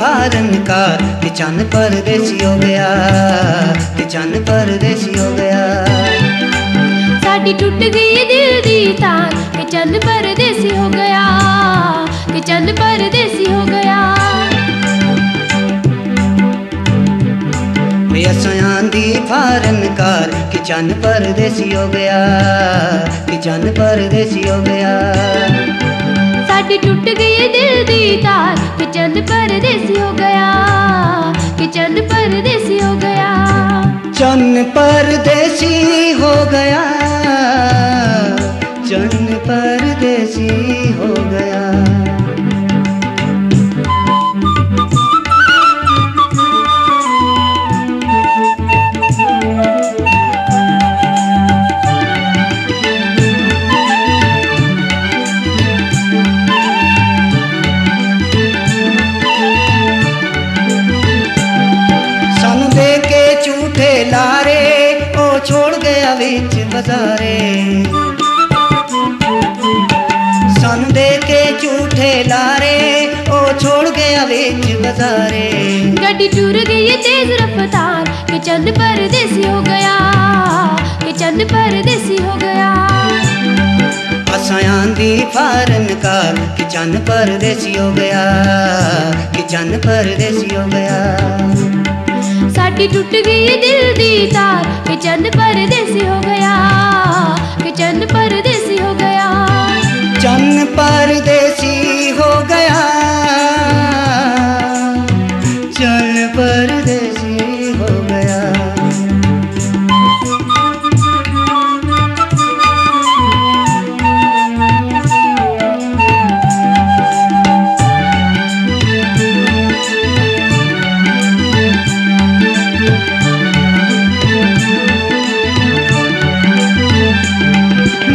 Faran car कि चन्न परदेसी हो गया, कि चन्न परदेसी हो गया। साडी टूट गई दिल दी तार कि चन्न परदेसी हो गया, कि चन्न परदेसी हो गया। दी फारन कार कि चन्न परदेसी हो गया, कि चन्न परदेसी हो गया। साडी टूट गई दिल दी तार कि चन्न परदेसी हो गया, कि चन्न परदेसी हो गया। चन्न परदेसी हो गया, चन्न परदेसी हो गया। लारे ओ छोड़ गया विच बाजारे, सन दे के झूठे लारे ओ छोड़ गया विच बाजारे। गड्डी टूर गई तेज रफ्तार कि चन्न परदेसी हो गया, कि चन्न परदेसी हो गया। असां दी फारन कार कि चन्न परदेसी हो गया, कि चन्न परदेसी हो गया। साडी टूट गई दिल दी तार कि चन्न परदेसी हो गया, कि चन्न परदेसी हो गया। चन्न परदेसी हो गया, चन्न परदेसी हो गया।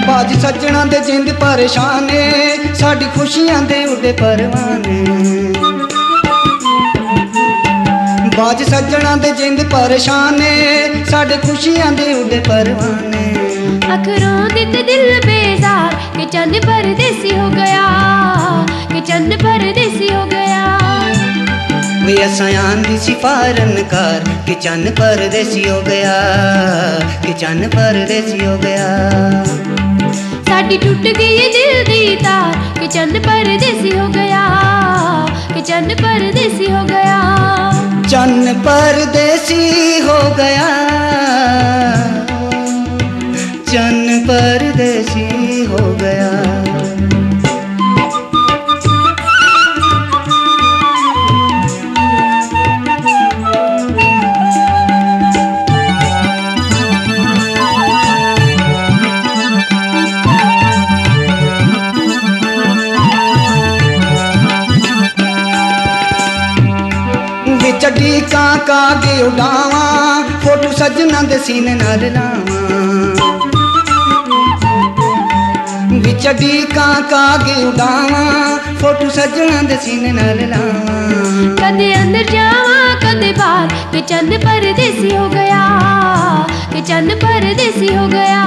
बाज सज्जणा दे जिंद परेशाने, साडी खुशियां दे उड़े परवाने। बाज सज्जणा दे जिंद परेशाने, साडे खुशियां दे उड़े परवाने। अखरों दित दिल बेजार कि चन्न परदेसी हो गया, कि चन्न परदेसी हो गया। वे असां दी सी फारन कार कि चन्न परदेसी हो गया, कि चन्न परदेसी हो गया। साडी टूट गई दिल दी तार कि चन्न परदेसी हो गया, कि चन्न परदेसी हो गया। चन्न परदेसी हो गया, चन्न परदेसी हो गया। चड्डी का गे उड़ावा, फोटू सजना दे सीने नाल लावा। चड्डी का गे उड़ावा, फोटू सजना दे सीने नाल लावा। कदे अंदर जावा कदे बाहर कि चन्न परदेसी हो गया, कि चन्न परदेसी हो गया।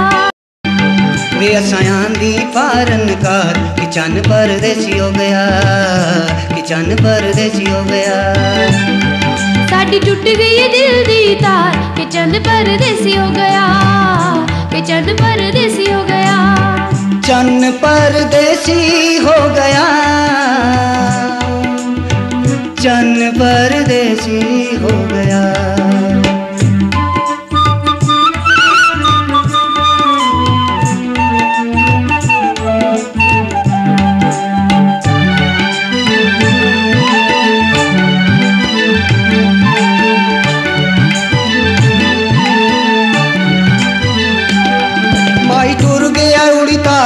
वे असां दी फारन कार कि चन्न परदेसी हो गया, कि चन्न परदेसी हो गया। साडी टूट गई दिल दी तार कि चन्न परदेसी हो गया, कि चन्न परदेसी हो गया। चन्न परदेसी हो गया, चन्न परदेसी हो गया।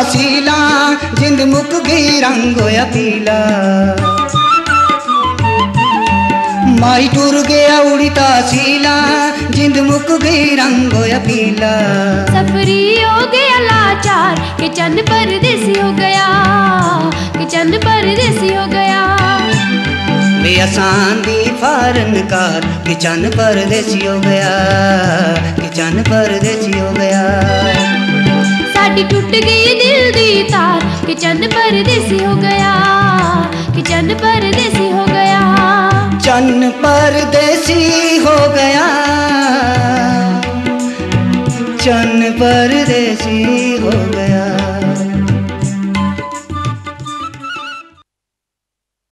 तासीला, जिंद मुक गई रंग होया पीला। माई टुर गया उड़ी तासीला, जिंद मुक गई रंग होया पीला। सफरी हो गया लाचार कि चंद परदेसी हो गया, कि चंद परदेसी हो गया। वे आसान दी फारन कार कि चंद परदेसी हो गया, कि चंद परदेसी हो गया। साडी टूट गई दिल दी तार कि चंद परदेसी हो गया, कि चंद परदेसी हो गया। चंद परदेसी हो गया, चंद परदेसी हो गया।